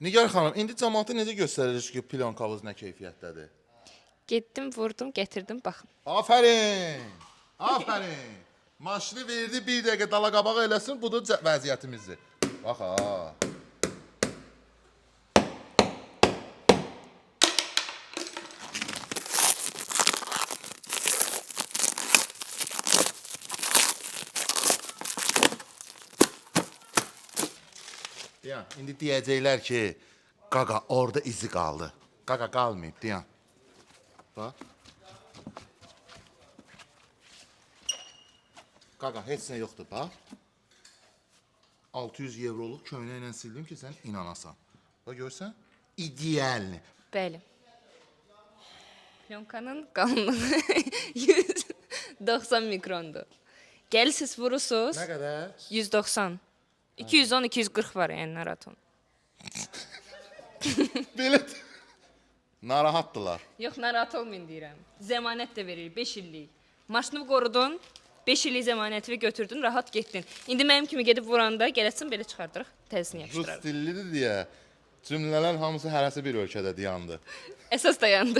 Nigar xanım, indi cəmaata necə göstəririk ki, plyonkamız nə keyfiyyətdədir? Getdim, vurdum, gətirdim, baxın. Afərin! Afərin! Maşını verdi, bir dəqiqə dala qabağa eləsin, budur vəziyyətimizdir. Bax ha. Dayan, indi deyəcəklər ki, qaqa orada izi qaldı. Qaqa qalmayıb, dayan. Bax. Qaqa, heç nə yoxdur, bax. 600 euroluq köynə ilə sildim ki, sən inanasan. Bax, görsən? İdealni. Bəli. Plyonkanın qalınlığı 190 mikrondur. Gəlirsiniz, vurursunuz. Nə qədər? 190. 210-240 var yəni narahat olun. Belə narahatdılar. Yox, narahat olmayın deyirəm. Zəmanət də verir, 5 illik. Maşını qorudun, 5 illik zəmanəti götürdün, rahat getdin. İndi mənim kimi gedib vuranda gələcəksin, belə çıxardırıq, təzisini Rus yapışdırarıq. dillidir deyə cümlələr hamısı hərəsi bir ölkədə dayandı. Əsas dayandı.